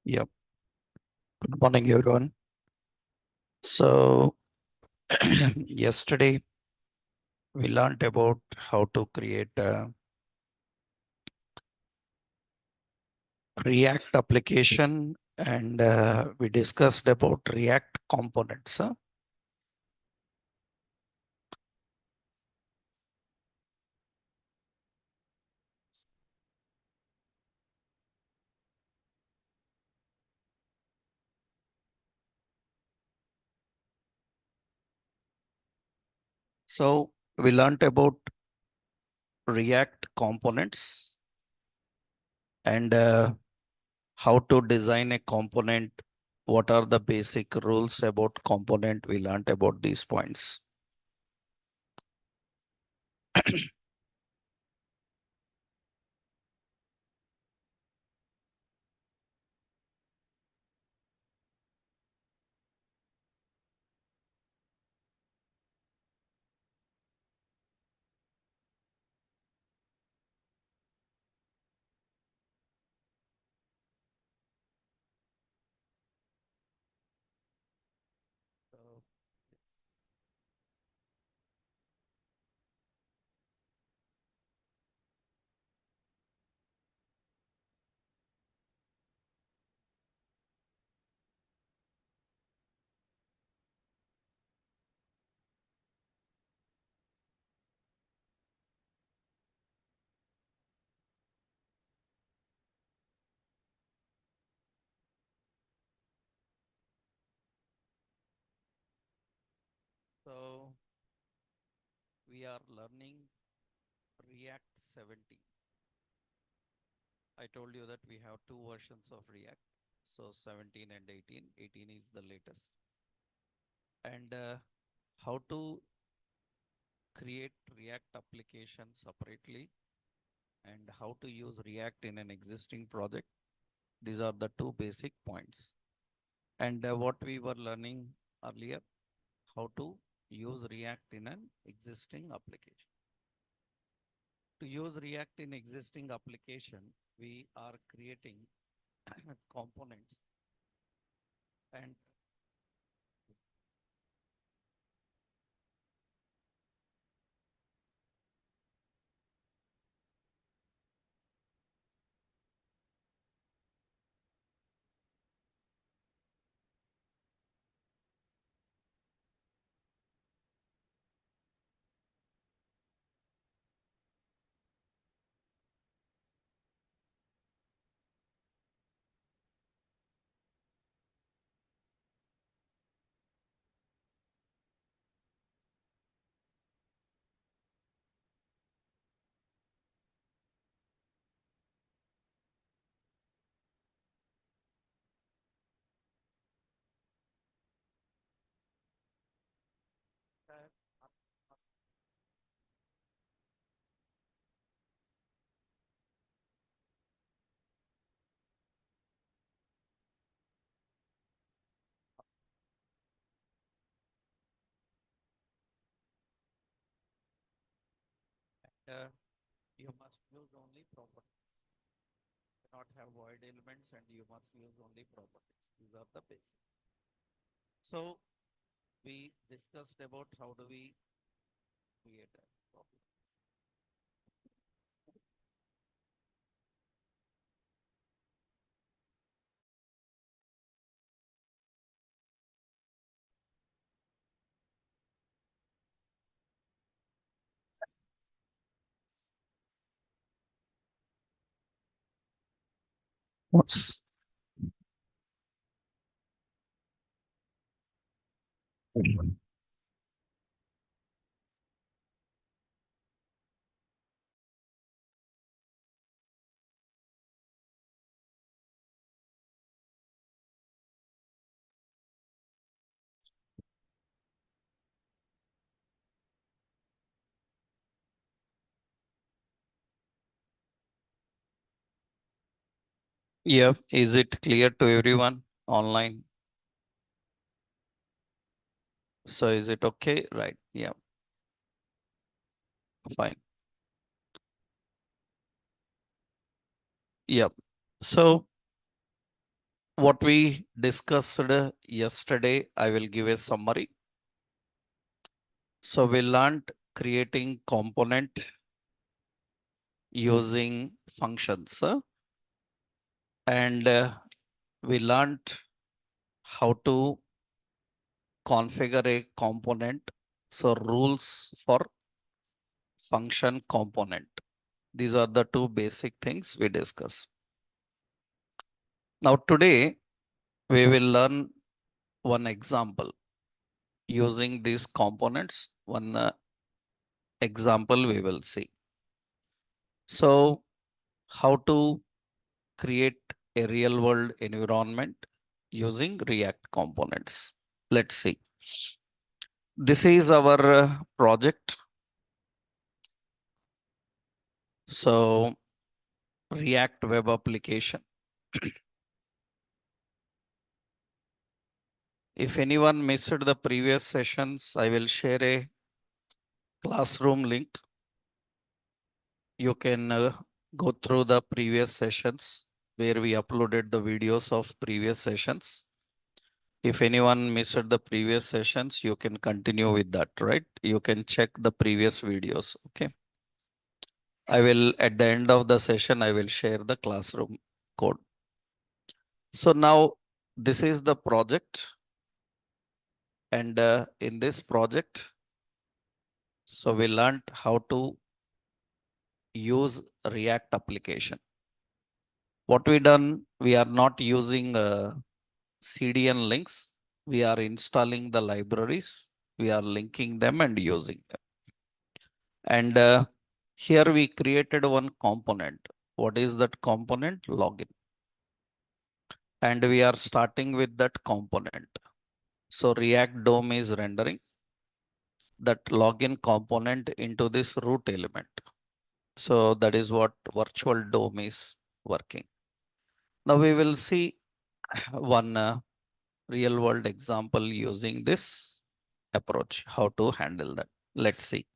Yep. Good morning, everyone. So, yesterday we learned about how to create a React application and we discussed about React components. So, we learned about React components and how to design a component. What are the basic rules about component? We learned about these points. So, we are learning React 17. I told you that we have two versions of React. So 17 and 18. 18 is the latest. And how to create React application separately and how to use React in an existing project. These are the two basic points. And what we were learning earlier, how to use React in an existing application. To use React in existing application, we are creating components and uh, you must use only properties. You cannot have void elements and you must use only properties. These are the basic. So we discussed about how do we create a problem. What's Yeah, is it clear to everyone online? So is it okay? Right. Yeah, fine. Yep. So what we discussed yesterday, I will give a summary. So we learned creating component using functions, and we learned how to configure a component. So rules for function component. These are the two basic things we discuss. Now today we will learn one example using these components. One example we will see. So how to create a real world environment using React components. Let's see. This is our project. So React web application. If anyone missed the previous sessions, I will share a classroom link. You can go through the previous sessions where we uploaded the videos of previous sessions. If anyone missed the previous sessions, you can continue with that, right? You can check the previous videos, okay? I will, at the end of the session, I will share the classroom code. So now this is the project. And in this project, so we learned how to use React application. What we done, we are not using CDN links. We are installing the libraries. We are linking them and using them. And here we created one component. What is that component? Login. And we are starting with that component. So React DOM is rendering that login component into this root element. So that is what virtual DOM is working. Now we will see one real world example using this approach, how to handle that. Let's see.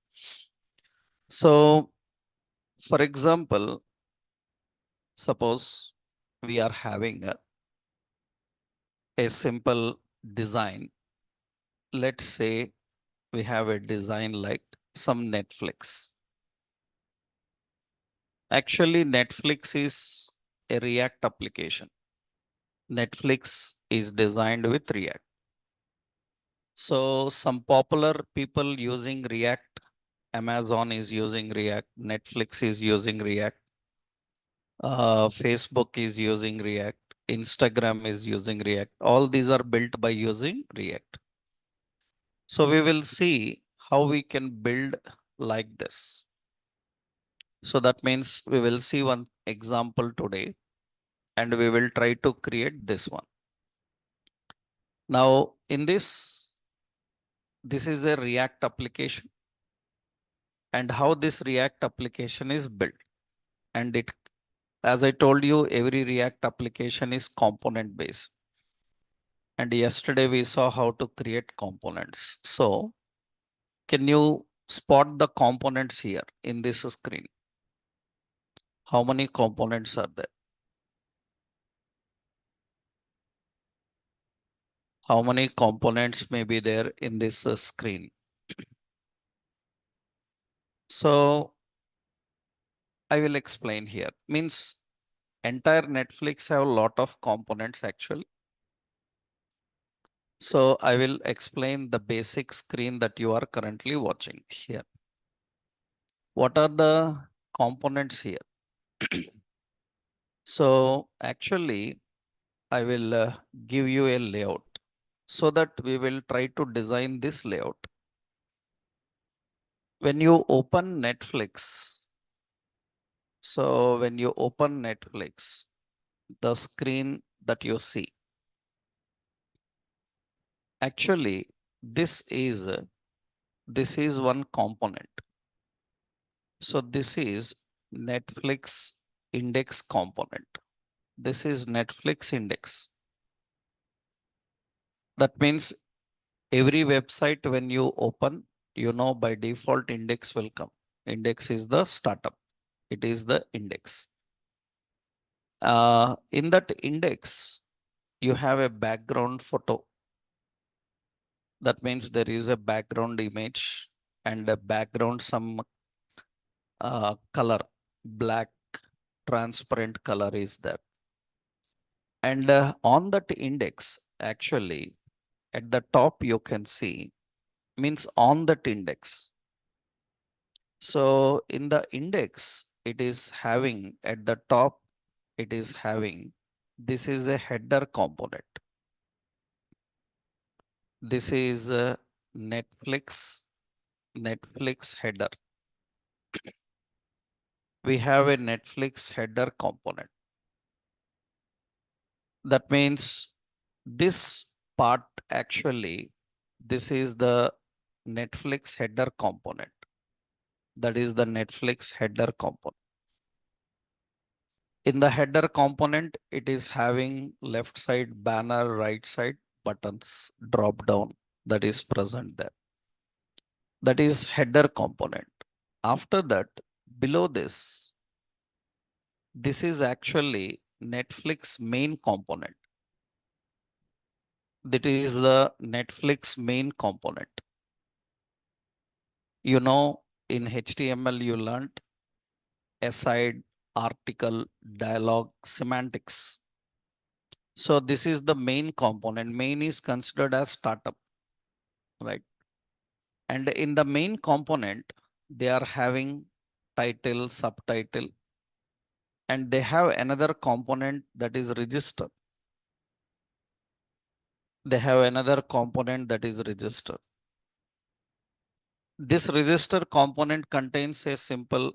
So for example, suppose we are having a simple design. Let's say we have a design like some Netflix. Actually, Netflix is a React application. Netflix is designed with React. So some popular people using React, Amazon is using React, Netflix is using React, Facebook is using React, Instagram is using React. All these are built by using React. So we will see how we can build like this. So that means we will see one example today and we will try to create this one. Now in this is a React application and how this React application is built. And it, as I told you, every React application is component based. And yesterday we saw how to create components. So can you spot the components here in this screen? How many components are there? How many components may be there in this screen? So I will explain here. Means entire Netflix have a lot of components actually. So I will explain the basic screen that you are currently watching here. What are the components here? So actually, I will give you a layout so that we will try to design this layout. When you open Netflix, so when you open Netflix, the screen that you see, actually, this is one component. So this is Netflix index component. This is Netflix index. That means every website when you open, you know, by default index will come. Index is the startup. It is the index. In that index, you have a background photo. That means there is a background image and a background some color, black transparent color is there. And on that index, actually, at the top you can see means on that index. So in the index, it is having at the top, it is having, this is a header component. This is a Netflix header. We have a Netflix header component. That means this part actually, this is the Netflix header component. That is the Netflix header component. In the header component, it is having left side banner, right side buttons, drop down that is present there. That is header component. After that, below this, this is actually Netflix main component. That is the Netflix main component. You know, in HTML, you learned aside, article, dialogue, semantics. So this is the main component. Main is considered as startup, right? And in the main component, they are having title, subtitle, and they have another component that is register. They have another component that is register. This register component contains a simple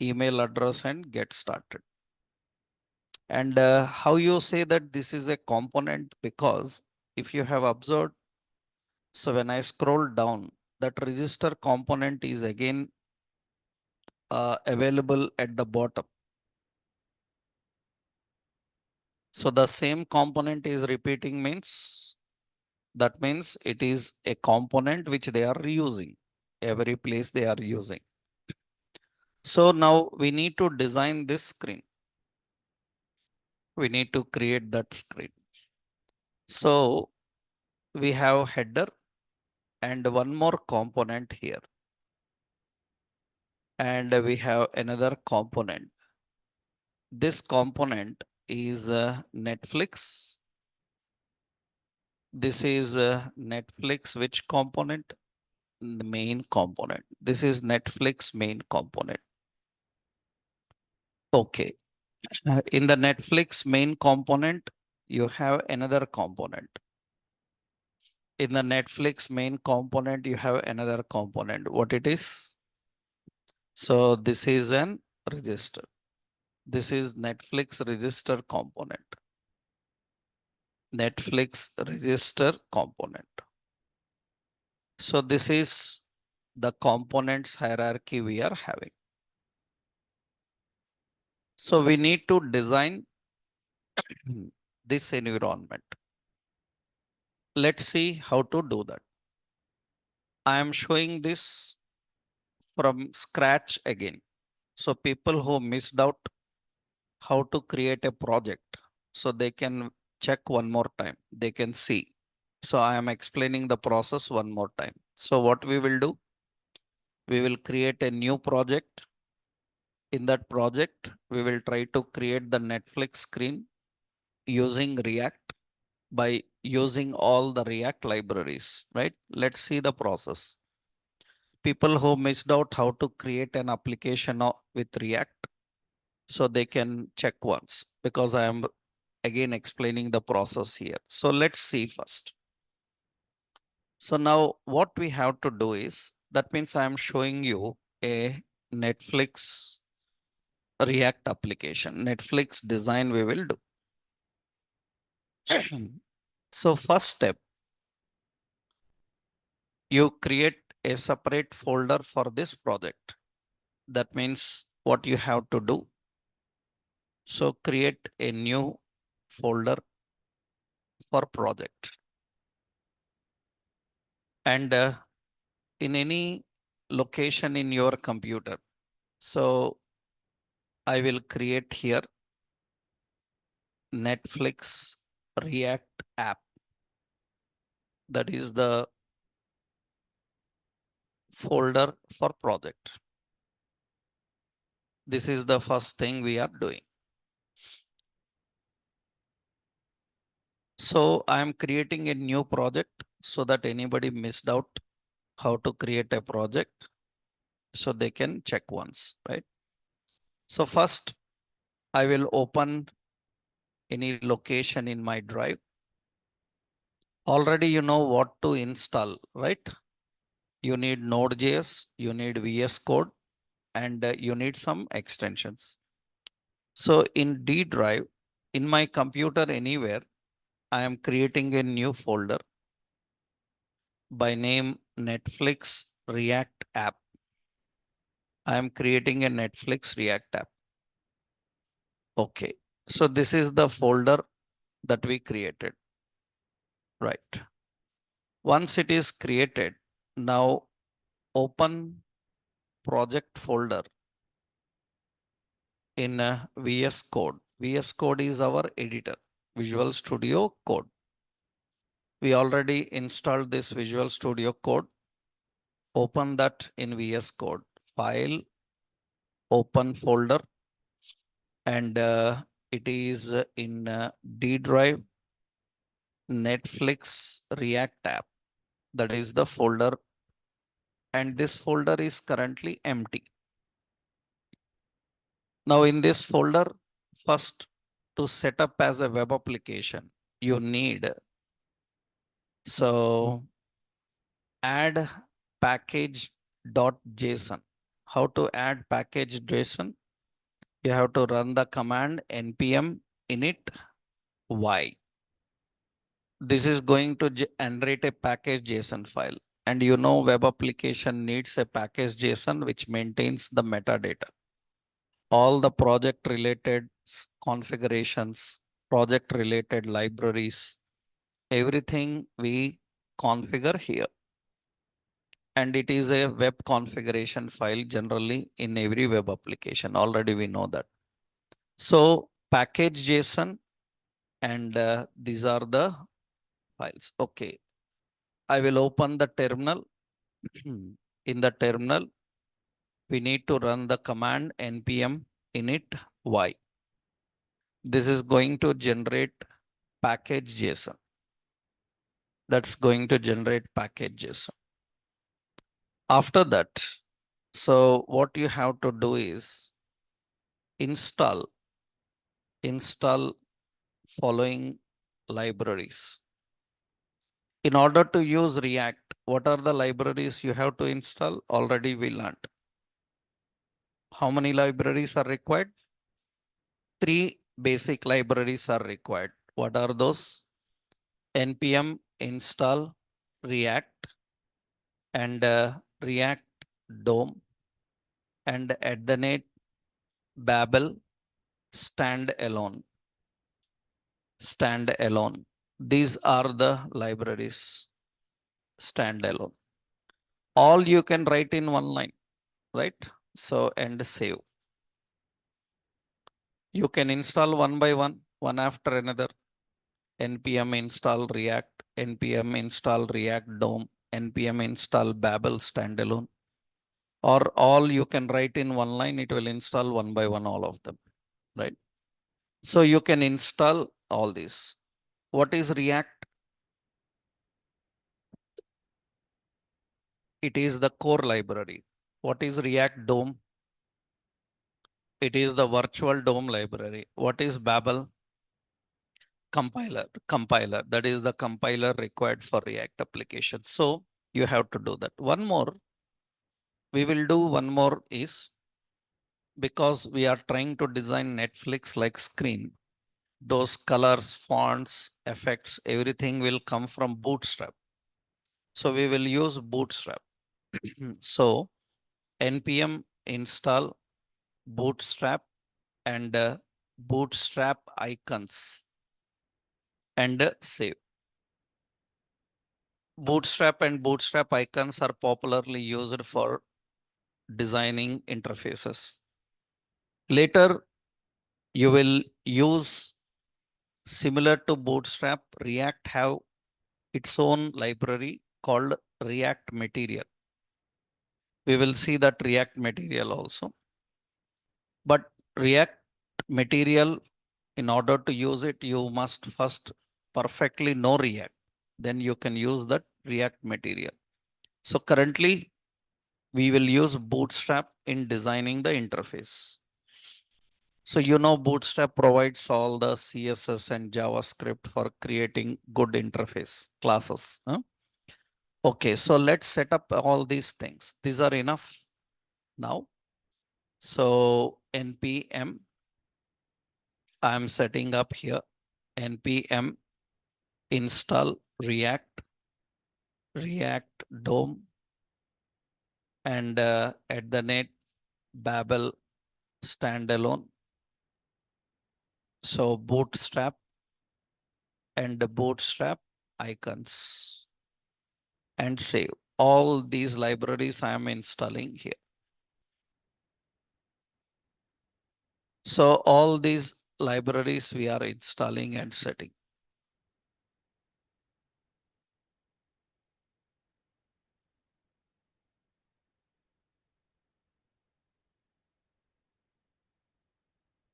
email address and get started. And how you say that this is a component? Because if you have observed, so when I scroll down, that register component is again available at the bottom. So the same component is repeating means that means it is a component which they are reusing. Every place they are using. So now we need to design this screen. We need to create that screen. So we have header and one more component here. And we have another component. This component is Netflix. This is Netflix, which component? The main component. This is Netflix main component. Okay. In the Netflix main component, you have another component. In the Netflix main component, you have another component. What it is? So this is an register. This is Netflix register component. Netflix register component. So this is the components hierarchy we are having. So we need to design this environment. Let's see how to do that. I am showing this from scratch again. So people who missed out how to create a project, so they can check one more time. They can see. So I am explaining the process one more time. So what we will do, we will create a new project. In that project, we will try to create the Netflix screen using React by using all the React libraries, right? Let's see the process. People who missed out how to create an application with React, so they can check once because I am again explaining the process here. So let's see first. So now what we have to do is, that means I am showing you a Netflix React application. Netflix design we will do. So first step, you create a separate folder for this project. That means what you have to do. So create a new folder for project. And in any location in your computer. So I will create here Netflix React app. That is the folder for project. This is the first thing we are doing. So I am creating a new project so that anybody missed out how to create a project, so they can check once, right? So first I will open any location in my drive. Already you know what to install, right? You need Node.js, you need VS Code, and you need some extensions. So in D drive, in my computer anywhere, I am creating a new folder by name Netflix React app. I am creating a Netflix React app. Okay. So this is the folder that we created, right? Once it is created, now open project folder in VS Code. VS Code is our editor, Visual Studio Code. We already installed this Visual Studio Code. Open that in VS Code. File, open folder, and it is in D drive, Netflix React app. That is the folder, and this folder is currently empty. Now in this folder, first to set up as a web application, you need, so add package.json. How to add package.json? You have to run the command npm init y. This is going to generate a package JSON file. And you know, web application needs a package JSON which maintains the metadata. All the project related configurations, project related libraries, everything we configure here. And it is a web configuration file generally in every web application. Already we know that. So package JSON, and these are the files. Okay. I will open the terminal. In the terminal, we need to run the command npm init y. This is going to generate package JSON. That's going to generate package JSON. After that, so what you have to do is install following libraries. In order to use React, what are the libraries you have to install? Already we learned. How many libraries are required? 3 basic libraries are required. What are those? npm install React, and React DOM, and Babel standalone. These are the libraries standalone. All you can write in one line, right? So, and save. You can install one by one after another. npm install React, npm install React DOM, npm install Babel standalone, or all you can write in one line. It will install one by one all of them, right? So you can install all these. What is React? It is the core library. What is React DOM? It is the virtual DOM library. What is Babel? Compiler. That is the compiler required for React application. So you have to do that. We will do one more is, because we are trying to design Netflix like screen, those colors, fonts, effects, everything will come from Bootstrap. So we will use Bootstrap. So npm install Bootstrap, and Bootstrap icons, and save. Bootstrap and Bootstrap icons are popularly used for designing interfaces. Later, you will use Similar to Bootstrap, React have its own library called React Material. We will see that React Material also. But React Material, in order to use it, you must first perfectly know React. Then you can use that React Material. So currently, we will use Bootstrap in designing the interface. So you know Bootstrap provides all the CSS and JavaScript for creating good interface classes. Huh? Okay, so let's set up all these things. These are enough now. So npm, I'm setting up here npm install React DOM and at the net Babel standalone. So Bootstrap and the Bootstrap icons and save. All these libraries I am installing here. So all these libraries we are installing and setting.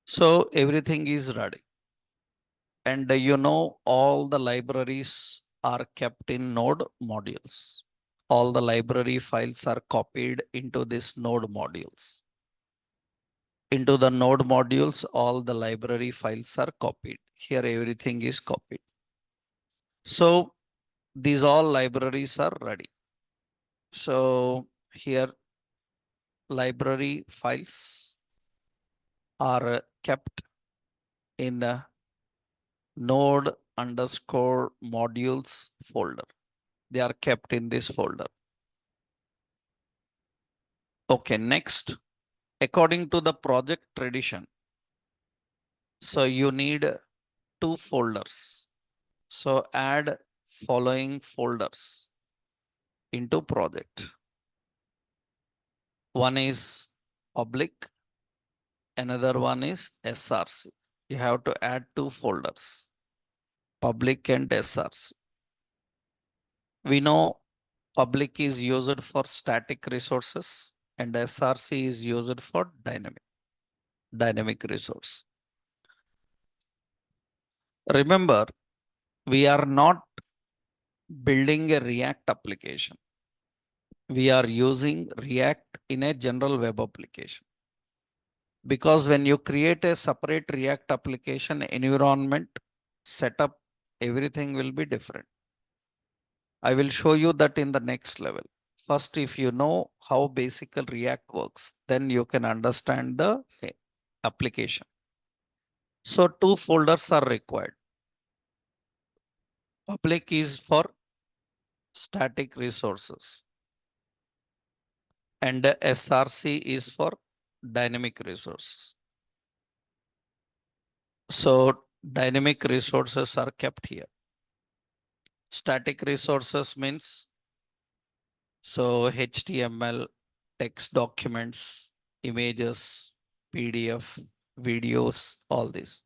So everything is ready. And you know, all the libraries are kept in node modules. All the library files are copied into this node modules. Into the node modules, all the library files are copied. Here, everything is copied. So these all libraries are ready. So here, library files are kept in a node underscore modules folder. They are kept in this folder. Okay, next, according to the project tradition, so you need two folders. So add following folders into project. One is public, another one is SRC. You have to add two folders, public and SRC. We know public is used for static resources and SRC is used for dynamic resource. Remember, we are not building a React application. We are using React in a general web application. Because when you create a separate React application environment setup, everything will be different. I will show you that in the next level. First, if you know how basic React works, then you can understand the application. So two folders are required. Public is for static resources and SRC is for dynamic resources. So dynamic resources are kept here. Static resources means so HTML, text documents, images, PDF, videos, all this.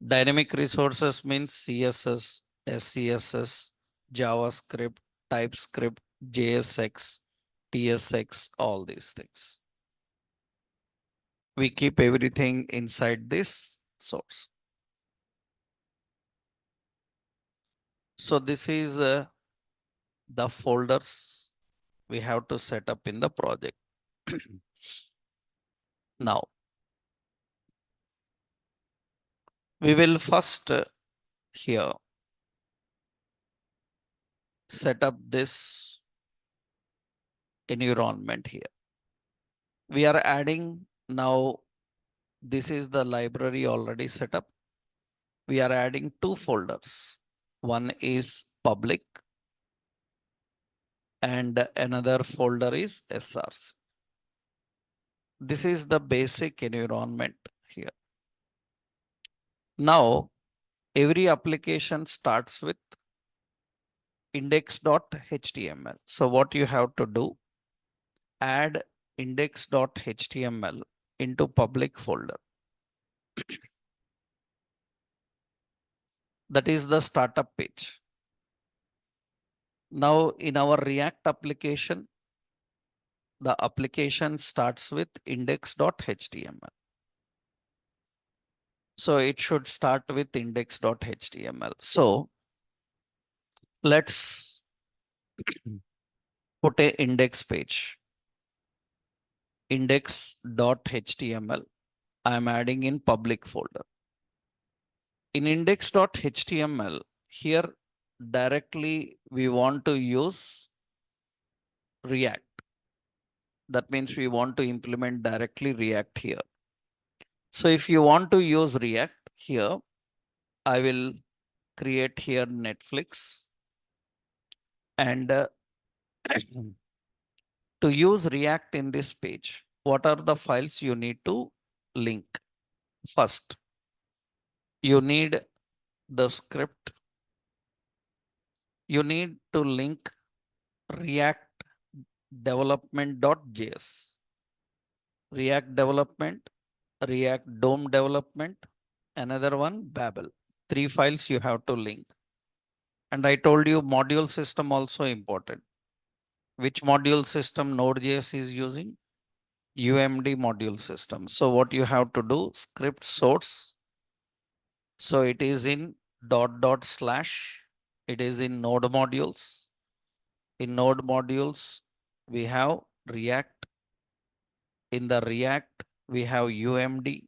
Dynamic resources means CSS, SCSS, JavaScript, TypeScript, JSX, TSX, all these things. We keep everything inside this source. So this is the folders we have to set up in the project. Now, we will first here set up this environment here. We are adding now, this is the library already set up. We are adding two folders. One is public and another folder is SRC. This is the basic environment here. Now, every application starts with index.html. So what you have to do, add index.html into public folder. That is the startup page. Now in our React application, the application starts with index.html. So it should start with index.html. So let's put a index page. Index.html. I'm adding in public folder. In index.html, here directly we want to use React. That means we want to implement directly React here. So if you want to use React here, I will create here Netflix, and to use React in this page, what are the files you need to link? First, you need the script. You need to link React development.js, React development, React DOM development, another one Babel. 3 files you have to link. And I told you module system also important. Which module system Node.js is using? UMD module system. So what you have to do, script source. So it is in // it is in node modules. In node modules, we have React. In the React, we have UMD.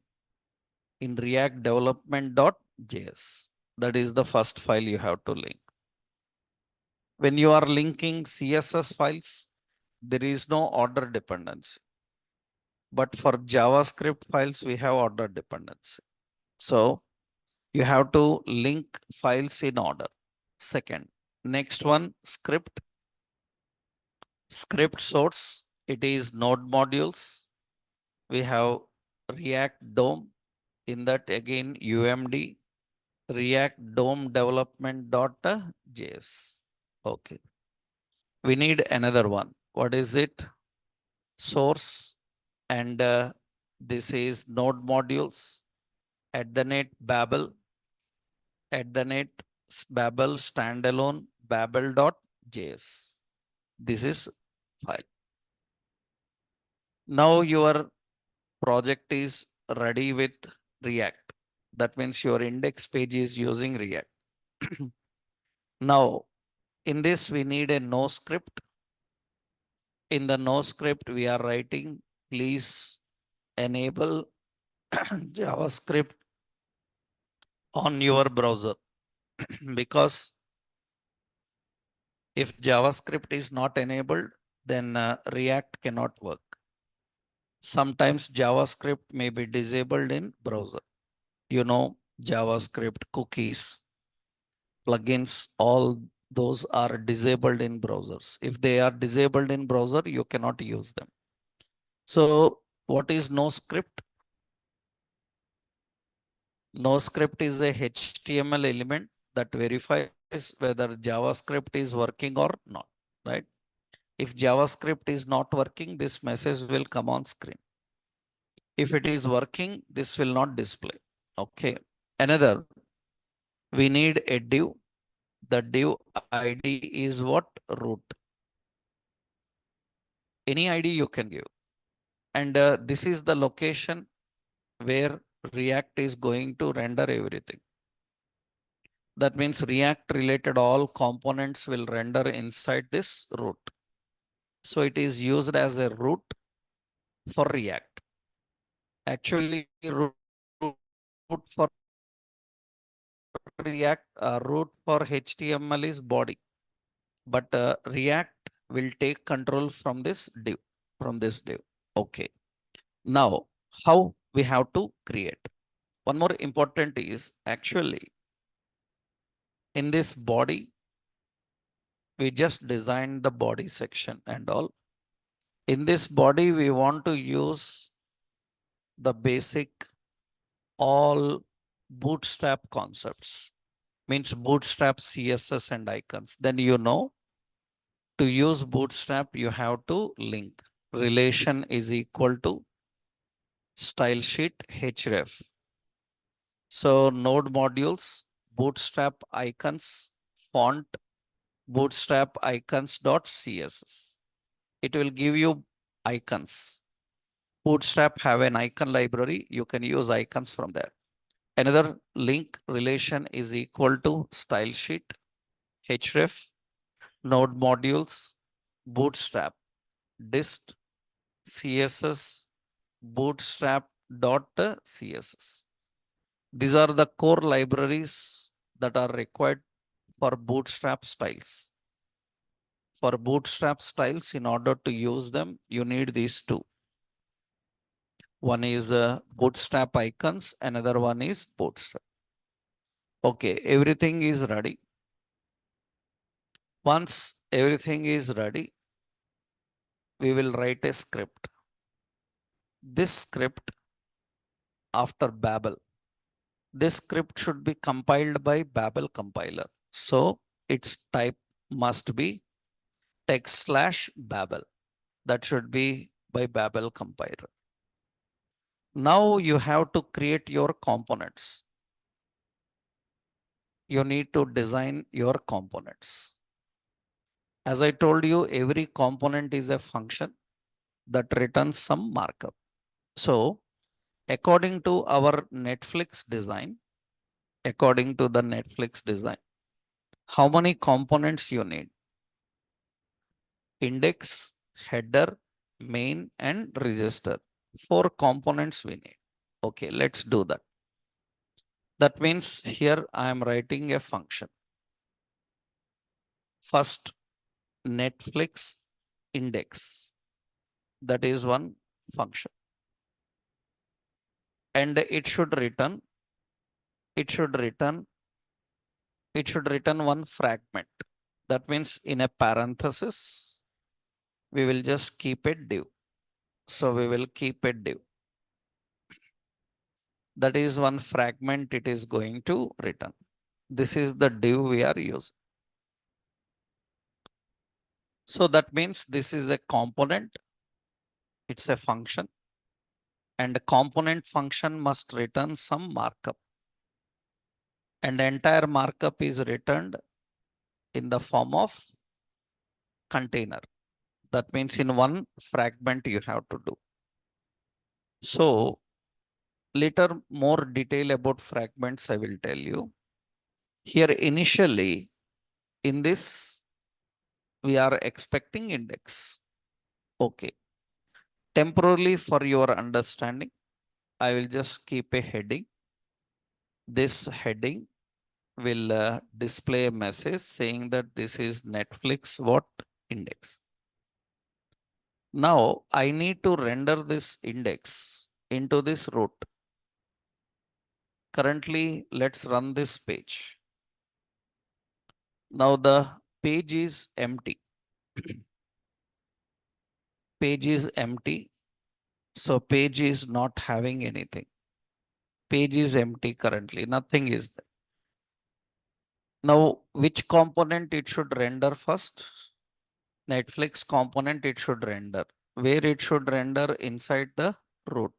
In React development.js. That is the first file you have to link. When you are linking CSS files, there is no order dependency. But for JavaScript files, we have order dependency. So you have to link files in order. Second, next one, script. Script source, it is node modules. We have React DOM. In that again, UMD, React DOM development.js. Okay. We need another one. What is it? Source, and this is node modules, @Babel, @Babel standalone babel.js. This is file. Now your project is ready with React. That means your index page is using React. Now in this we need a no script. In the no script we are writing, please enable JavaScript on your browser. Because if JavaScript is not enabled, then React cannot work. Sometimes JavaScript may be disabled in browser. You know, JavaScript, cookies, plugins, all those are disabled in browsers. If they are disabled in browser, you cannot use them. So what is no script? No script is a HTML element that verifies whether JavaScript is working or not, right? If JavaScript is not working, this message will come on screen. If it is working, this will not display. Okay. Another, we need a div. The div ID is what? Root. Any ID you can give. And this is the location where React is going to render everything. That means React related all components will render inside this root. So it is used as a root for React. Actually, root for React, root for HTML is body, but React will take control from this div, Okay. Now, how we have to create? One more important is actually in this body, we just designed the body section and all. In this body, we want to use the basic all bootstrap concepts, means bootstrap CSS and icons. Then you know, to use bootstrap, you have to link relation is equal to style sheet href. So node modules, bootstrap icons font bootstrap icons.css. It will give you icons. Bootstrap have an icon library. You can use icons from there. Another link relation is equal to style sheet, href, node modules, bootstrap, dist, css, bootstrap.css. These are the core libraries that are required for bootstrap styles. For bootstrap styles, in order to use them, you need these two. One is bootstrap icons, another one is bootstrap. Okay, everything is ready. Once everything is ready, we will write a script. This script after Babel. This script should be compiled by Babel compiler. So its type must be text/Babel. That should be by Babel compiler. Now you have to create your components. You need to design your components. As I told you, every component is a function that returns some markup. So according to our Netflix design, how many components you need? Index, header, main, and register. 4 components we need. Okay, let's do that. That means here I am writing a function. First, Netflix index. That is one function. And it should return one fragment. That means in a parenthesis, we will just keep a div. So we will keep a div. That is one fragment it is going to return. This is the div we are using. So that means this is a component. It's a function. And the component function must return some markup. And the entire markup is returned in the form of container. That means in one fragment you have to do. So later more detail about fragments I will tell you. Here initially in this we are expecting index. Okay. Temporarily for your understanding, I will just keep a heading. This heading will display a message saying that this is Netflix what index. Now I need to render this index into this root. Currently, let's run this page. Now the page is empty. Page is empty. So page is not having anything. Page is empty currently. Nothing is there. Now, which component it should render first? Netflix component it should render. Where it should render? Inside the root.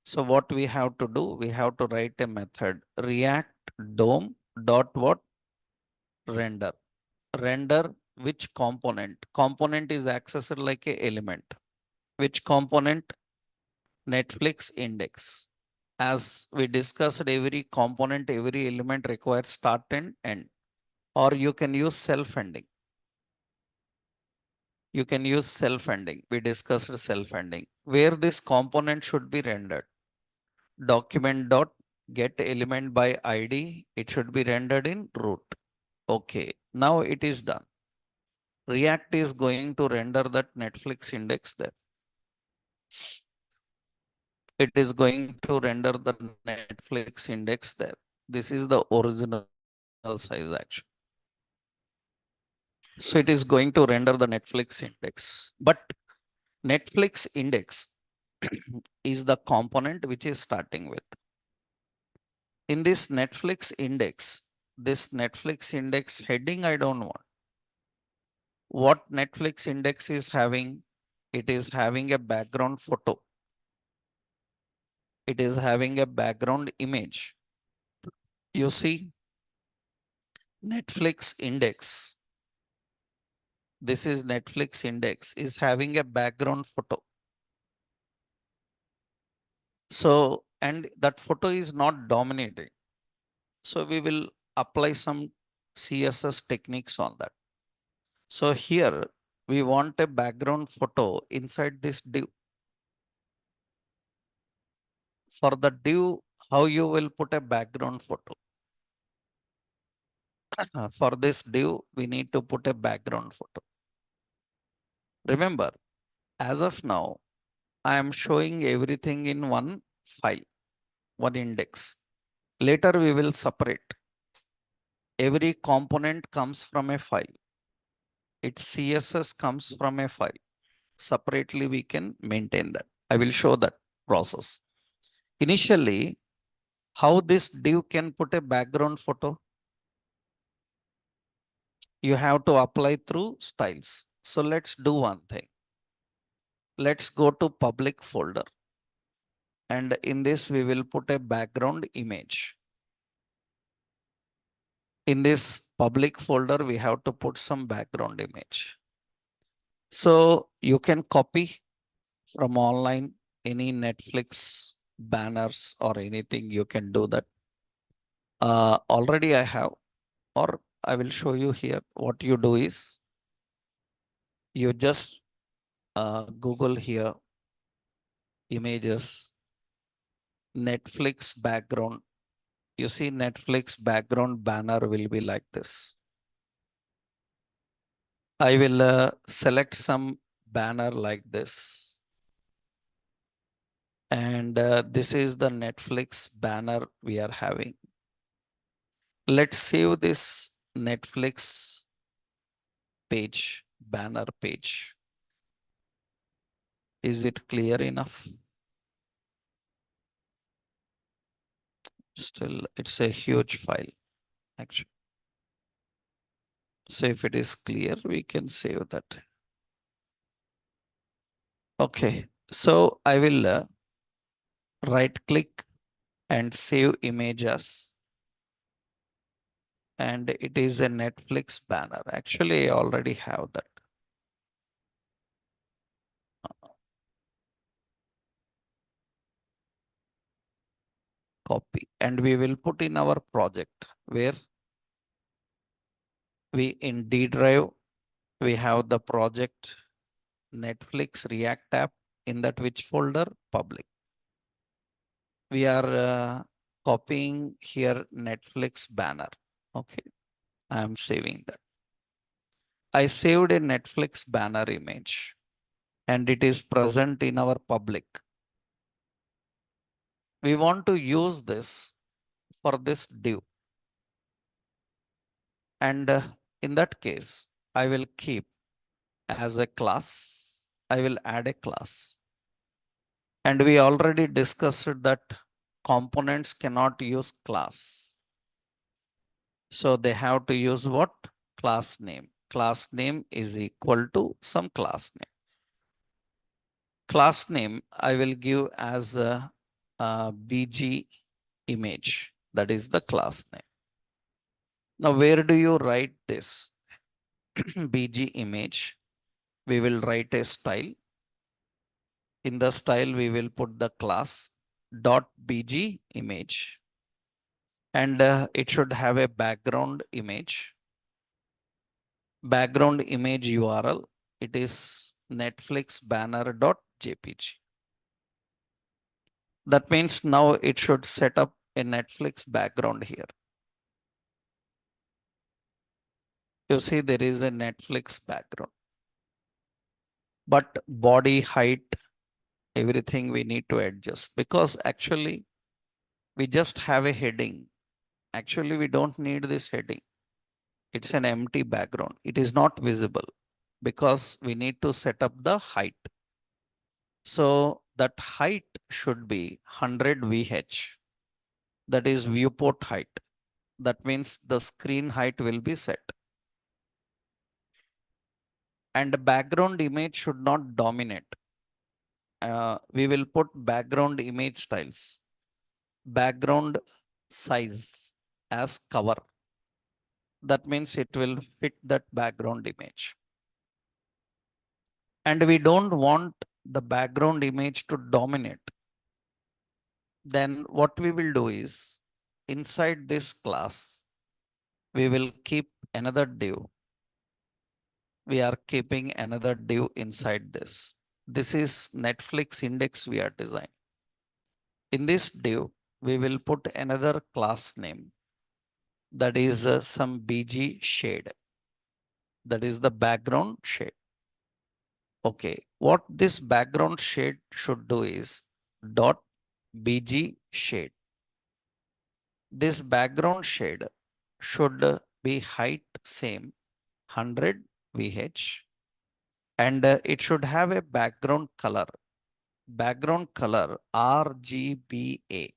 So what we have to do? We have to write a method react dom dot what render. Render which component? Component is accessed like a element. Which component? Netflix index. As we discussed, every component, every element requires start and end. Or you can use self-ending. You can use self-ending. We discussed self-ending. Where this component should be rendered. Document dot get element by ID. It should be rendered in root. Okay, now it is done. React is going to render that Netflix index there. It is going to render the Netflix index there. This is the original size actually. So it is going to render the Netflix index. But Netflix index is the component which is starting with. In this Netflix index heading, I don't want. What Netflix index is having? It is having a background photo. It is having a background image. You see, Netflix index. This is Netflix index is having a background photo. So, and that photo is not dominating. So we will apply some CSS techniques on that. So here we want a background photo inside this div. For the div, how you will put a background photo? For this div, we need to put a background photo. Remember, as of now, I am showing everything in one file, one index. Later we will separate. Every component comes from a file. Its CSS comes from a file. Separately we can maintain that. I will show that process. Initially, how this div can put a background photo? You have to apply through styles. So let's do one thing. Let's go to public folder. And in this, we will put a background image. In this public folder, we have to put some background image. So you can copy from online any Netflix banners or anything, you can do that. Already I have, or I will show you here. What you do is you just Google here images, Netflix background. You see Netflix background banner will be like this. I will select some banner like this. And this is the Netflix banner we are having. Let's save this Netflix page, banner page. Is it clear enough? Still, it's a huge file, actually. So if it is clear, we can save that. Okay, so I will right click and save image as. And it is a Netflix banner. Actually, I already have that. Copy. And we will put in our project where we in D drive, we have the project Netflix React app. In that which folder? Public. We are copying here Netflix banner. Okay, I am saving that. I saved a Netflix banner image and it is present in our public. We want to use this for this div. And in that case, I will keep as a class, I will add a class. And we already discussed that components cannot use class. So they have to use what? Class name. Class name is equal to some class name. Class name I will give as a BG image. That is the class name. Now, where do you write this? BG image. We will write a style. In the style, we will put the class dot BG image. And it should have a background image. Background image URL. It is Netflix banner.jpg. That means now it should set up a Netflix background here. You see there is a Netflix background. But body height, everything we need to adjust because actually we just have a heading. Actually, we don't need this heading. It's an empty background. It is not visible because we need to set up the height. So that height should be 100 VH. That is viewport height. That means the screen height will be set. And the background image should not dominate. We will put background image styles. Background size as cover. That means it will fit that background image. And we don't want the background image to dominate. Then what we will do is inside this class, we will keep another div. We are keeping another div inside this. This is Netflix index we are designing. In this div, we will put another class name that is some BG shade. That is the background shade. Okay, what this background shade should do is dot BG shade. This background shade should be height same 100 VH and it should have a background color. Background color RGBA.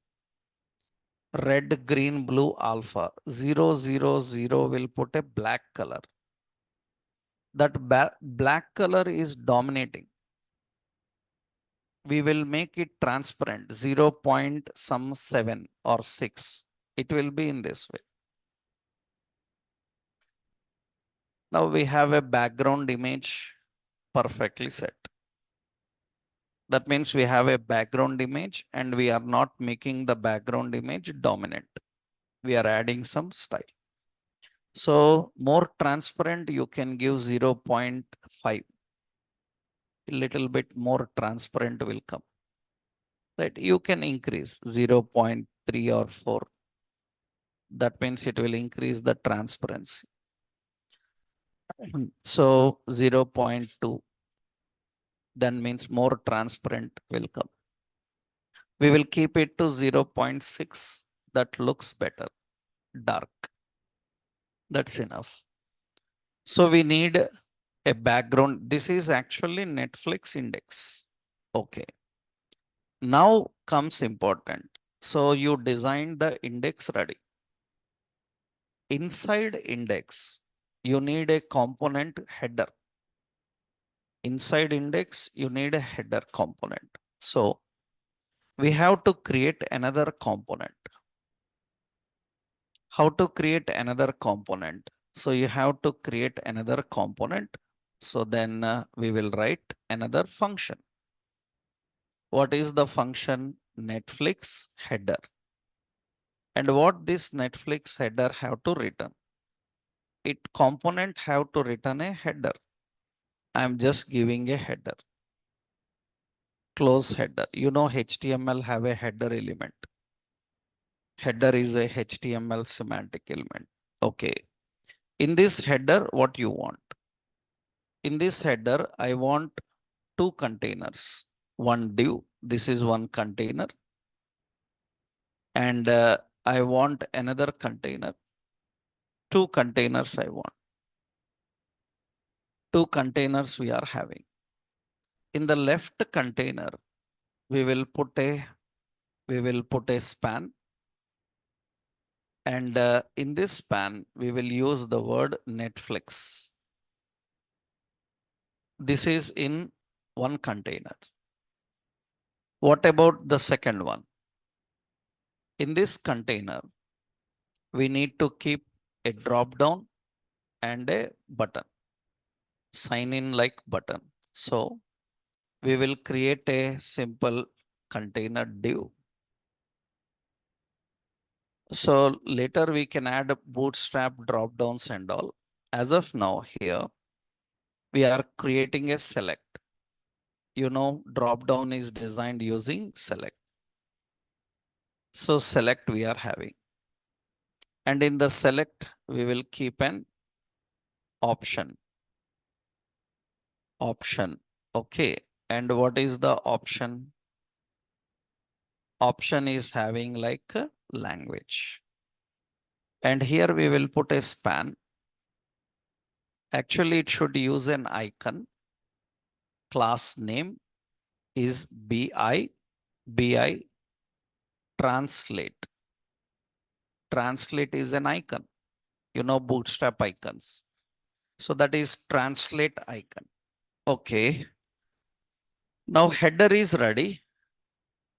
Red, green, blue, alpha. 000 will put a black color. That black color is dominating. We will make it transparent 0. Some 7 or 6. It will be in this way. Now we have a background image perfectly set. That means we have a background image and we are not making the background image dominant. We are adding some style. So more transparent, you can give 0.5. A little bit more transparent will come. Right? You can increase 0.3 or 4. That means it will increase the transparency. So 0.2. Then means more transparent will come. We will keep it to 0.6. That looks better. Dark. That's enough. So we need a background. This is actually Netflix index. Okay. Now comes important. So you design the index ready. Inside index, you need a component header. Inside index, you need a header component. So we have to create another component. How to create another component? So you have to create another component. So then we will write another function. What is the function? Netflix header. And what this Netflix header have to return? It component have to return a header. I am just giving a header. Close header. You know HTML have a header element. Header is a HTML semantic element. Okay. In this header, what you want? In this header, I want 2 containers. One div. This is one container. And I want another container. 2 containers I want. 2 containers we are having. In the left container, we will put a span. And in this span, we will use the word Netflix. This is in one container. What about the second one? In this container, we need to keep a drop down and a button. Sign in like button. So we will create a simple container div. So later we can add bootstrap drop downs and all. As of now here, we are creating a select. You know, drop down is designed using select. So select we are having. And in the select, we will keep an option. Option. Okay. And what is the option? Option is having like a language. And here we will put a span. Actually, it should use an icon. Class name is BI translate. Translate is an icon. You know, bootstrap icons. So that is translate icon. Okay. Now header is ready,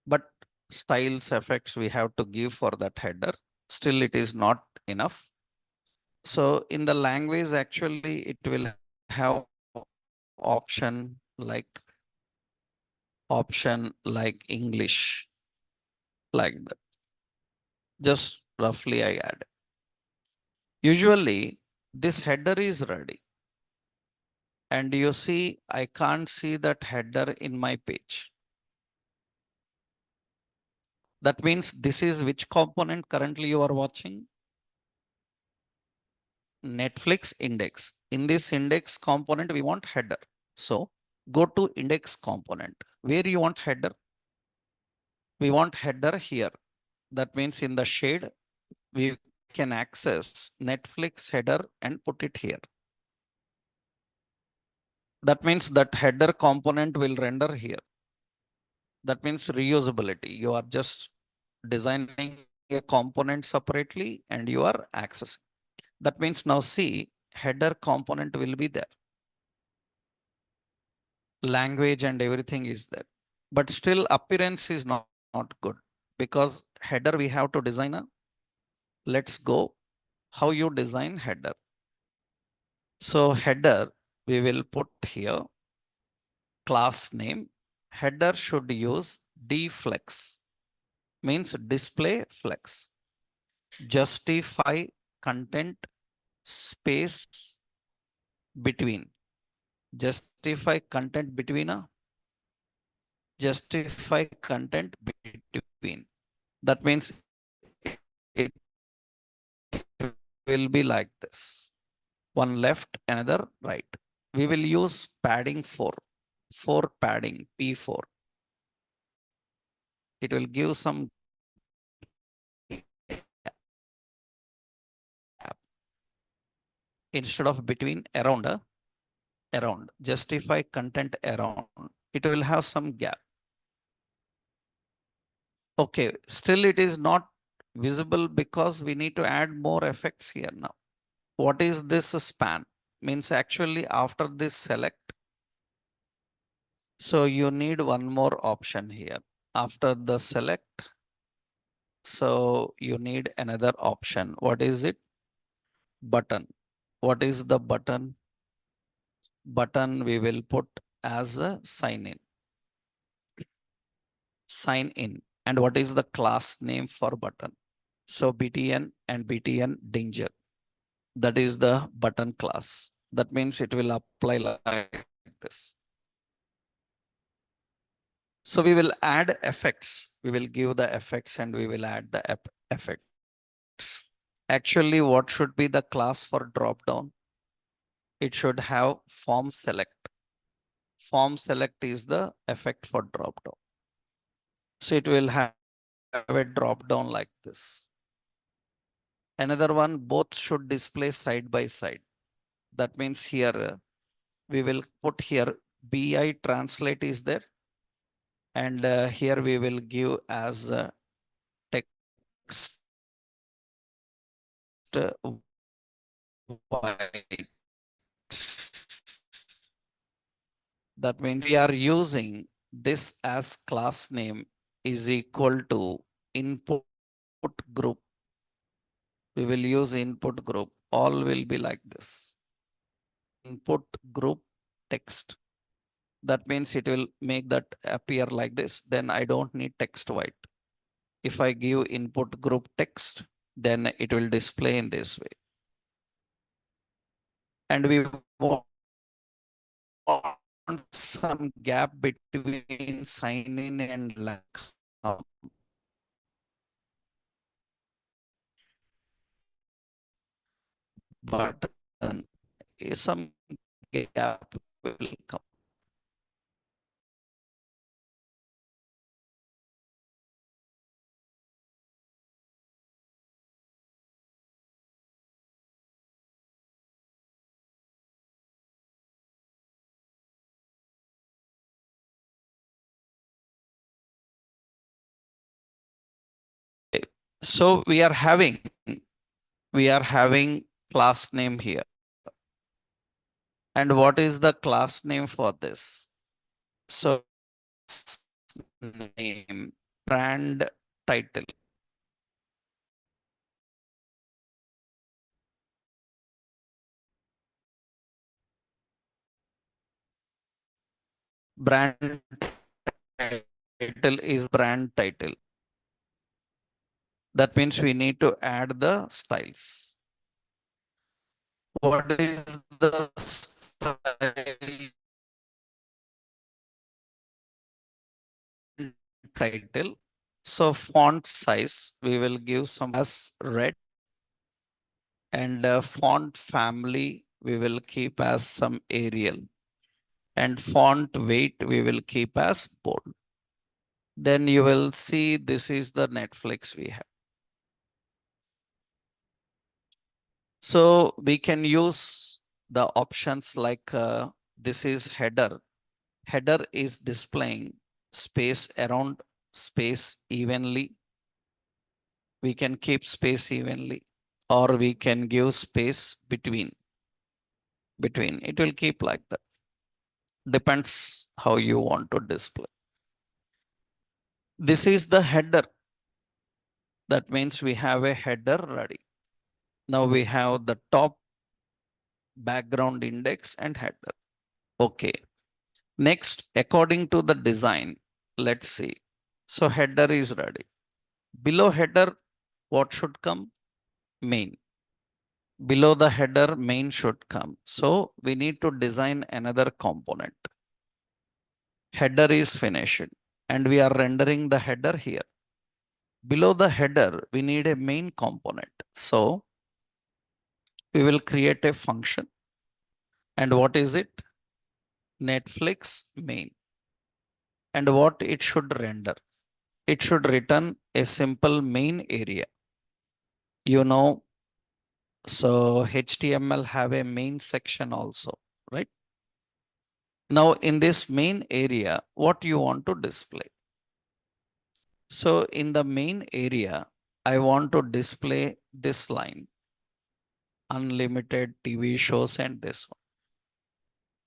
but styles effects we have to give for that header. Still, it is not enough. So in the language, actually, it will have option like English, like that. Just roughly I add. Usually this header is ready. And you see, I can't see that header in my page. That means this is which component currently you are watching? Netflix index. In this index component, we want header. So go to index component. Where you want header? We want header here. That means in the shade, we can access Netflix header and put it here. That means that header component will render here. That means reusability. You are just designing a component separately and you are accessing. That means now see, header component will be there. Language and everything is there. But still appearance is not good because header we have to design a. Let's go how you design header. So header we will put here class name. Header should use dflex, means display flex. Justify content space between. Justify content between a. Justify content between. That means it will be like this. One left, another right. We will use padding 4. 4 padding, P4. It will give some gap. Instead of between, around. Justify content around. It will have some gap. Okay, still it is not visible because we need to add more effects here now. What is this span? Means actually after this select, so you need one more option here. After the select, so you need another option. What is it? Button. What is the button? Button we will put as a sign in. Sign in. And what is the class name for button? So BTN and BTN danger. That is the button class. That means it will apply like this. So we will add effects. We will give the effects and we will add the effects. Actually, what should be the class for drop down? It should have form select. Form select is the effect for drop down. So it will have a drop down like this. Another one, both should display side by side. That means here we will put here BI translate is there. And here we will give as text white. That means we are using this as class name is equal to input group. We will use input group. All will be like this. Input group text. That means it will make that appear like this. Then I don't need text white. If I give input group text, then it will display in this way. And we want some gap between sign in and lack. But some gap will come. So we are having class name here. And what is the class name for this? So name brand title. Brand title is brand title. That means we need to add the styles. What is the style title? So font size, we will give some as red, and font family, we will keep as some Arial, and font weight, we will keep as bold. Then you will see this is the Netflix we have. So we can use the options like this is header. Header is displaying space around space evenly. We can keep space evenly, or we can give space between. It will keep like that. Depends how you want to display. This is the header. That means we have a header ready. Now we have the top, background, index, and header. Okay. Next, according to the design, let's see. So header is ready. Below header, what should come? Main. Below the header, main should come. So we need to design another component. Header is finished, and we are rendering the header here. Below the header, we need a main component. So we will create a function. And what is it? Netflix main. And what it should render? It should return a simple main area. You know, so HTML have a main section also, right? Now in this main area, what you want to display? So in the main area, I want to display this line, unlimited TV shows, and this one.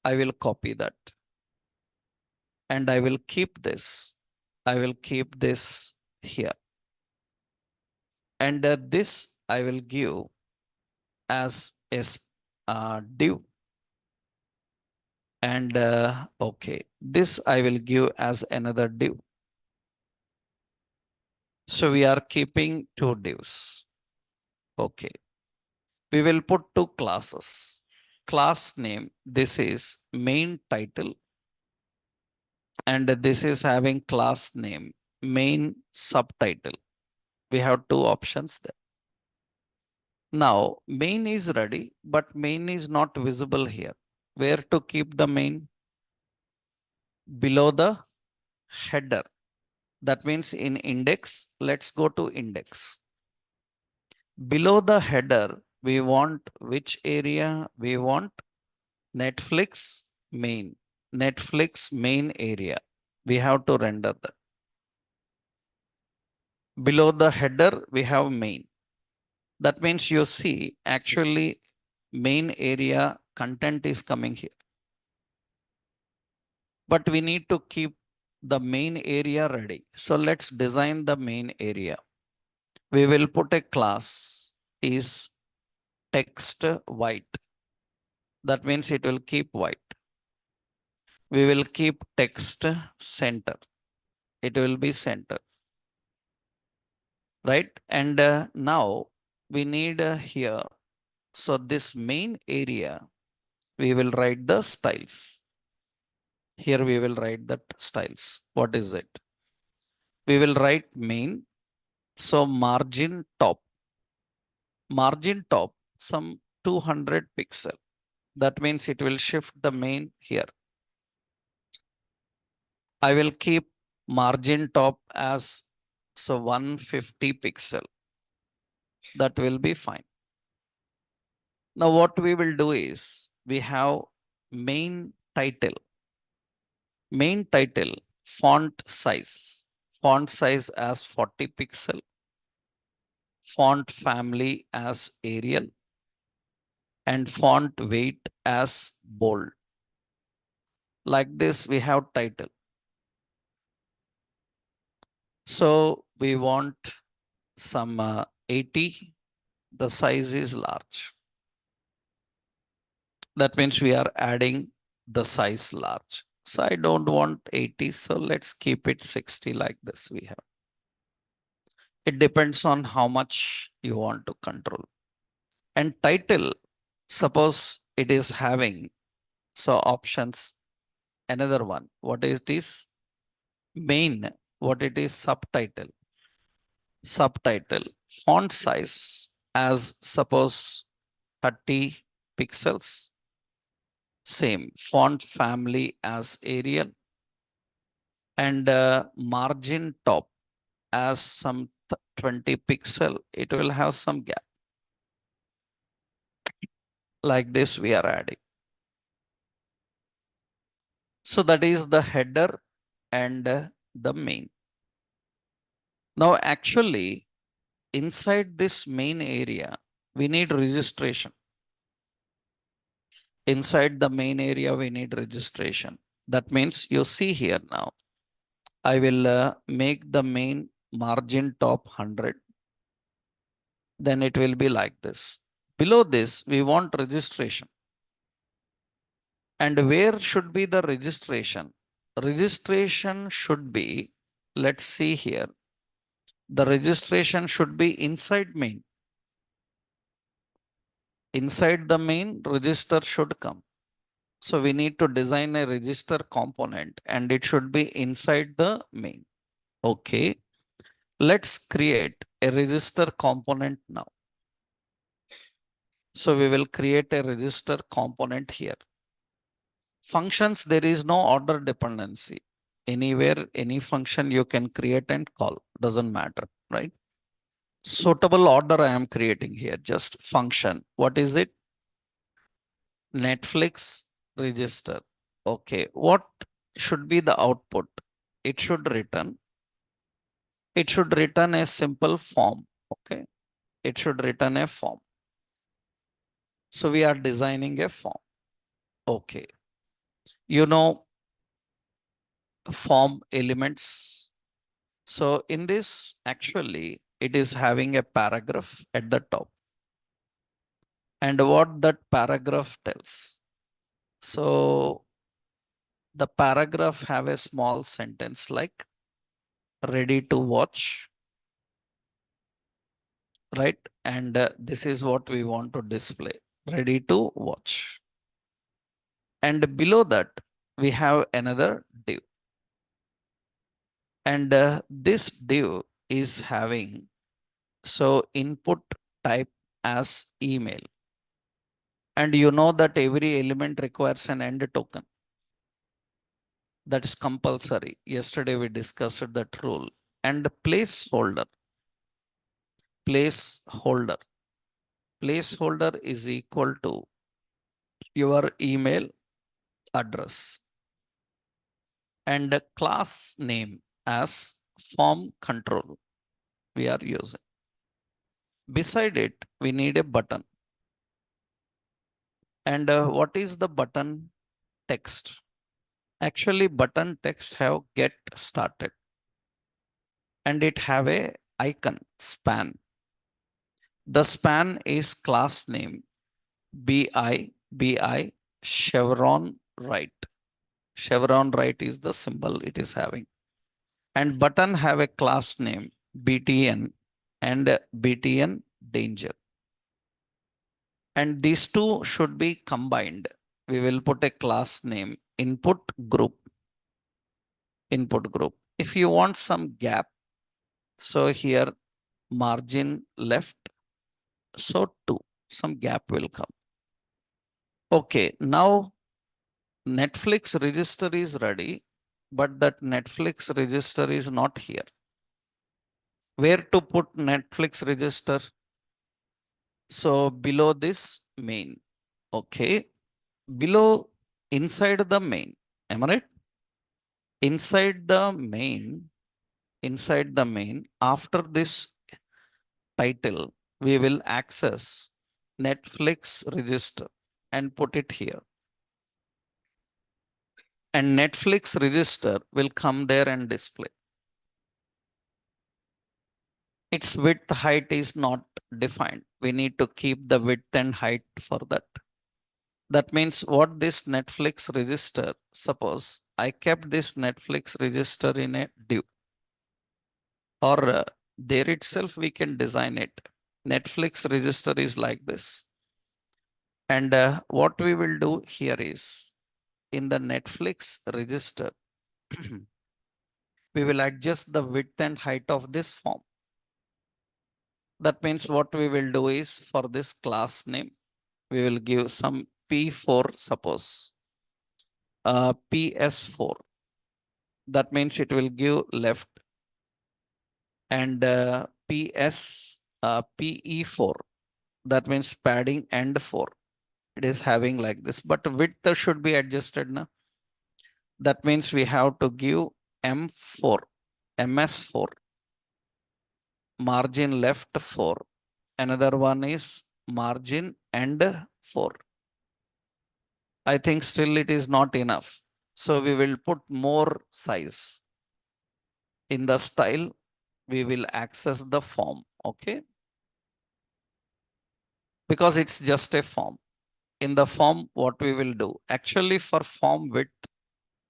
I will copy that and I will keep this. I will keep this here. And this I will give as a div. And okay, this I will give as another div. So we are keeping two divs. Okay. We will put two classes. Class name, this is main title, and this is having class name main subtitle. We have two options there. Now main is ready, but main is not visible here. Where to keep the main? Below the header. That means in index, let's go to index. Below the header, we want which area? We want Netflix main. Netflix main area. We have to render that. Below the header, we have main. That means you see actually main area content is coming here. But we need to keep the main area ready. So let's design the main area. We will put a class is text white. That means it will keep white. We will keep text center. It will be center. Right? And now we need here. So this main area, we will write the styles. Here we will write that styles. What is it? We will write main. So margin top. Margin top, some 200 pixel. That means it will shift the main here. I will keep margin top as so 150 pixel. That will be fine. Now what we will do is we have main title. Main title font size. Font size as 40 pixel. Font family as Arial. And font weight as bold. Like this we have title. So we want some 80. The size is large. That means we are adding the size large. So I don't want 80. So let's keep it 60 like this we have. It depends on how much you want to control. And title, suppose it is having, so options, another one. What is this? Main, what it is? Subtitle. Subtitle, font size as suppose 30 pixels. Same, font family as Arial. And margin top as some 20 pixel. It will have some gap. Like this we are adding. So that is the header and the main. Now actually inside this main area, we need registration. Inside the main area, we need registration. That means you see here now, I will make the main margin top 100. Then it will be like this. Below this, we want registration. And where should be the registration? Registration should be, let's see here. The registration should be inside main. Inside the main, register should come. So we need to design a register component and it should be inside the main. Okay. Let's create a register component now. So we will create a register component here. Functions, there is no order dependency. Anywhere, any function you can create and call, doesn't matter, right? Suitable order I am creating here, just function. What is it? Netflix register. Okay, what should be the output? It should return a simple form. Okay, it should return a form. So we are designing a form. Okay, you know form elements. So in this, actually, it is having a paragraph at the top. And what that paragraph tells. So the paragraph have a small sentence like ready to watch, right? And this is what we want to display, ready to watch. And below that, we have another div. And this div is having, so input type as email. And you know that every element requires an end token. That is compulsory. Yesterday we discussed that rule. And placeholder. Placeholder. Placeholder is equal to your email address. And the class name as form control we are using. Beside it, we need a button. And what is the button text? Actually, button text have get started. And it have a icon span. The span is class name BI chevron right. Chevron right is the symbol it is having. And button have a class name BTN and BTN danger. And these two should be combined. We will put a class name input group. Input group. If you want some gap, so here margin left, so 2, some gap will come. Okay, now Netflix register is ready, but that Netflix register is not here. Where to put Netflix register? So below this main. Okay. Below, inside the main. Am I right? Inside the main, after this title, we will access Netflix register and put it here. And Netflix register will come there and display. Its width height is not defined. We need to keep the width and height for that. That means what this Netflix register, suppose I kept this Netflix register in a div, or there itself we can design it. Netflix register is like this. And what we will do here is in the Netflix register, we will adjust the width and height of this form. That means what we will do is for this class name, we will give some P4, suppose PS4. That means it will give left, and PE4. That means padding and 4. It is having like this, but width should be adjusted now. That means we have to give M4, MS4, margin left 4. Another one is margin and 4. I think still it is not enough. So we will put more size. In the style, we will access the form, okay? Because it's just a form. In the form, what we will do? Actually, for form width,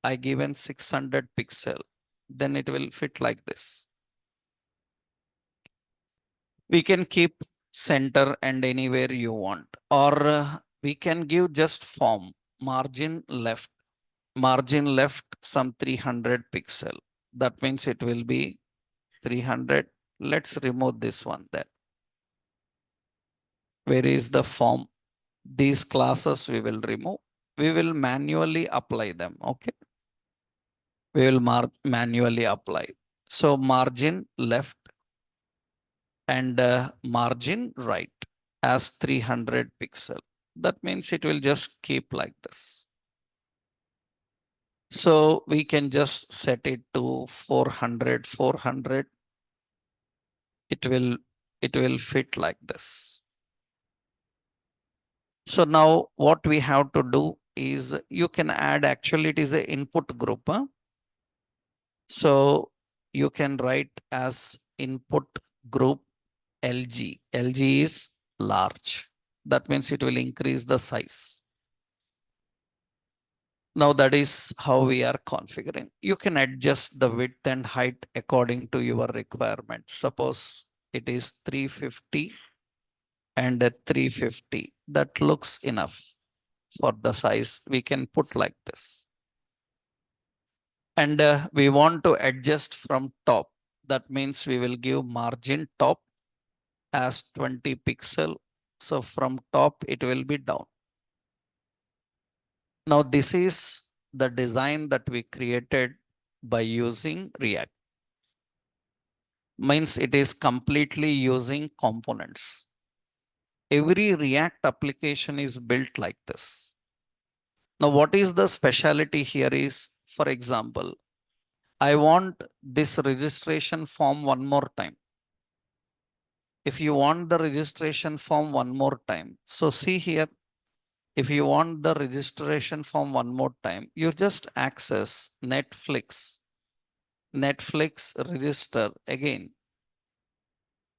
I given 600 pixel. Then it will fit like this. We can keep center and anywhere you want, or we can give just form, margin left some 300 pixel. That means it will be 300. Let's remove this one then. Where is the form? These classes we will remove. We will manually apply them, okay? We will manually apply. So margin left and margin right as 300 pixel. That means it will just keep like this. So we can just set it to 400. It will fit like this. So now what we have to do is you can add, actually it is a input group. Huh? So you can write as input group LG. LG is large. That means it will increase the size. Now that is how we are configuring. You can adjust the width and height according to your requirement. Suppose it is 350 and a 350. That looks enough for the size. We can put like this. And we want to adjust from top. That means we will give margin top as 20 pixel. So from top, it will be down. Now this is the design that we created by using React. Means it is completely using components. Every React application is built like this. Now what is the specialty here is, for example, I want this registration form one more time. If you want the registration form one more time, so see here, if you want the registration form one more time, you just access Netflix register again.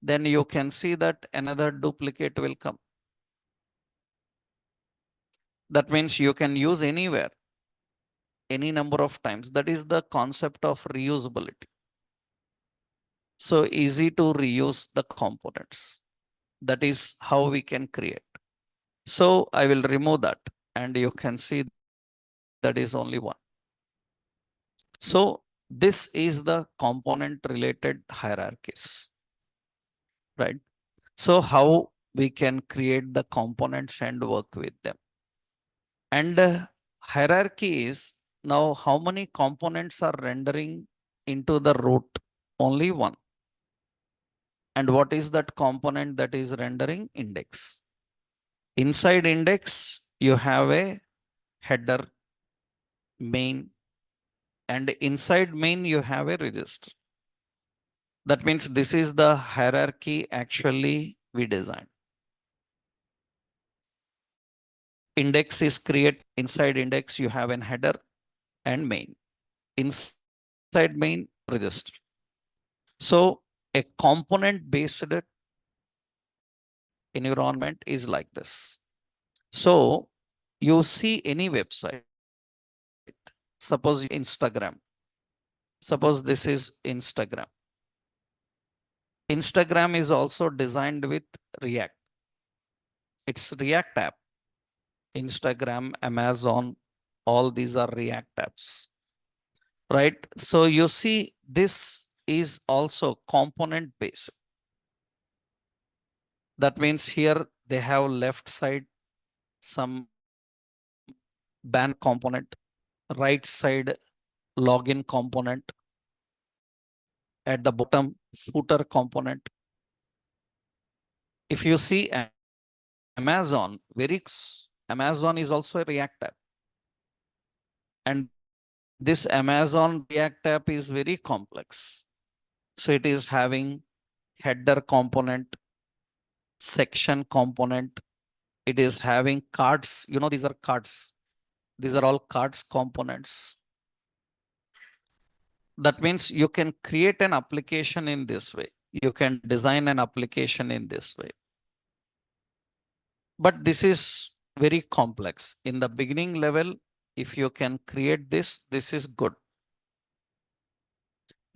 Then you can see that another duplicate will come. That means you can use anywhere, any number of times. That is the concept of reusability. So easy to reuse the components. That is how we can create. So I will remove that and you can see that is only one. So this is the component related hierarchies, right? So how we can create the components and work with them. And hierarchy is now how many components are rendering into the root? Only one. And what is that component that is rendering? Index. Inside index, you have a header, main, and inside main, you have a register. That means this is the hierarchy actually we designed. Index is created. Inside index, you have an header and main. Inside main, register. So a component based environment is like this. So you see any website. Suppose Instagram. Suppose this is Instagram. Instagram is also designed with React. It's React app. Instagram, Amazon, all these are React apps, right? So you see, this is also component based. That means here they have left side some banner component, right side login component, at the bottom footer component. If you see Amazon, Amazon is also a React app. And this Amazon React app is very complex. So it is having header component, section component. It is having cards. You know, these are cards. These are all cards components. That means you can create an application in this way. You can design an application in this way. But this is very complex. In the beginning level, if you can create this, this is good,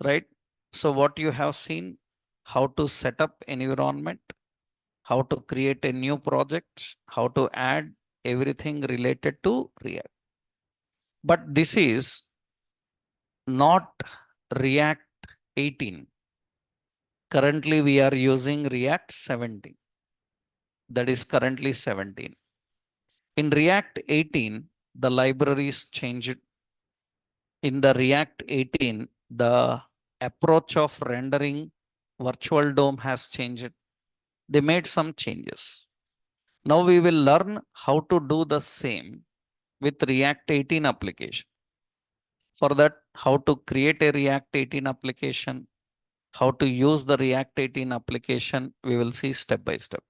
right? So what you have seen, how to set up environment, how to create a new project, how to add everything related to React. But this is not React 18. Currently, we are using React 17. That is currently 17. In React 18, the libraries changed. In the React 18, the approach of rendering virtual DOM has changed. They made some changes. Now we will learn how to do the same with React 18 application. For that, how to create a React 18 application, how to use the React 18 application, we will see step by step.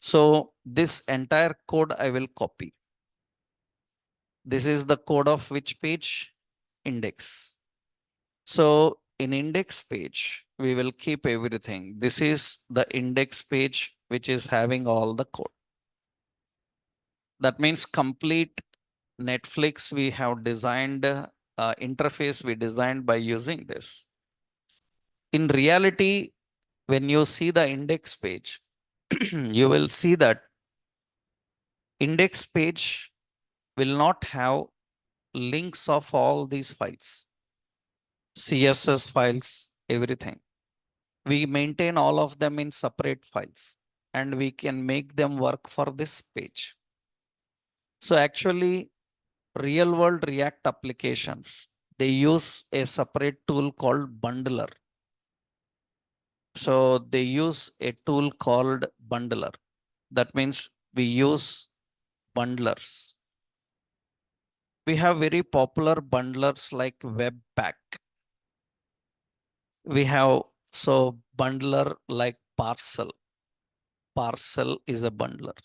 So this entire code I will copy. This is the code of which page? Index. So in index page, we will keep everything. This is the index page, which is having all the code. That means complete Netflix we have designed, interface we designed by using this. In reality, when you see the index page, you will see that index page will not have links of all these files, CSS files, everything. We maintain all of them in separate files and we can make them work for this page. So actually, real world React applications, they use a separate tool called bundler. So they use a tool called bundler. That means we use bundlers. We have very popular bundlers like Webpack. We have so bundler like Parcel. Parcel is a bundler.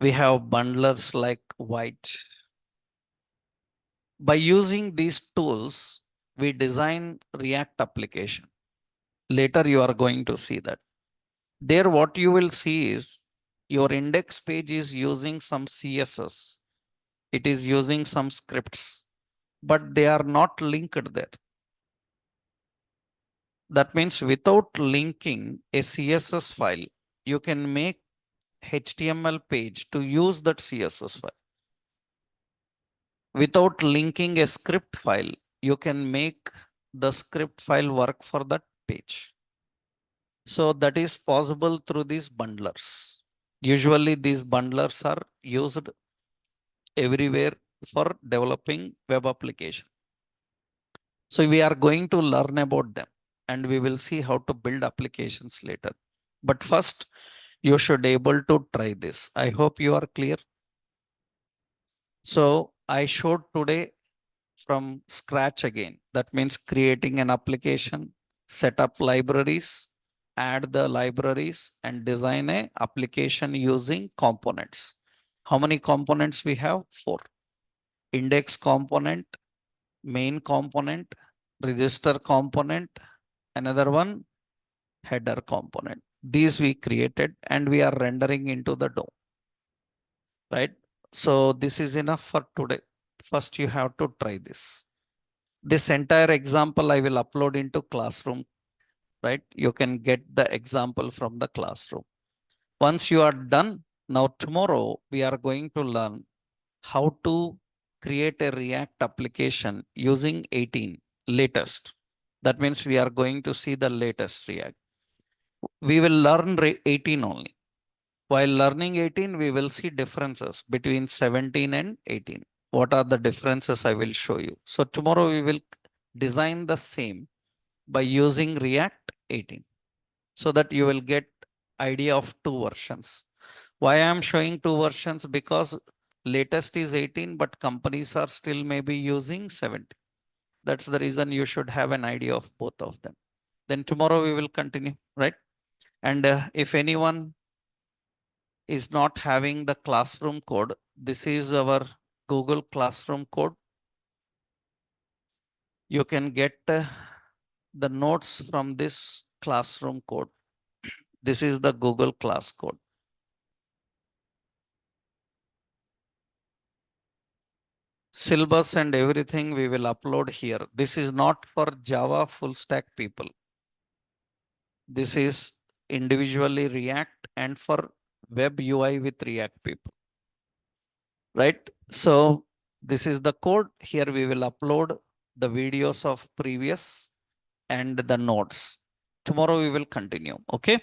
We have bundlers like White. By using these tools, we design React application. Later, you are going to see that. There, what you will see is your index page is using some CSS. It is using some scripts, but they are not linked there. That means without linking a CSS file, you can make HTML page to use that CSS file. Without linking a script file, you can make the script file work for that page. So that is possible through these bundlers. Usually these bundlers are used everywhere for developing web application. So we are going to learn about them and we will see how to build applications later. But first, you should able to try this. I hope you are clear. So I showed today from scratch again. That means creating an application, set up libraries, add the libraries and design a application using components. How many components we have? 4. Index component, main component, register component, another one, header component. These we created and we are rendering into the DOM, right? So this is enough for today. first you have to try this. This entire example I will upload into classroom, right? You can get the example from the classroom. Once you are done, now tomorrow we are going to learn how to create a React application using 18 latest. That means we are going to see the latest React. We will learn 18 only. While learning 18, we will see differences between 17 and 18. What are the differences? I will show you. So tomorrow we will design the same by using React 18 so that you will get idea of two versions. Why I am showing two versions? Because latest is 18, but companies are still maybe using 17. That's the reason you should have an idea of both of them. Then tomorrow we will continue, right? And if anyone is not having the classroom code, this is our Google Classroom code. You can get the notes from this classroom code. This is the Google Class code. Syllabus and everything we will upload here. This is not for Java full stack people. This is individually React and for web UI with React people, right? So this is the code. Here we will upload the videos of previous and the notes. Tomorrow we will continue. Okay.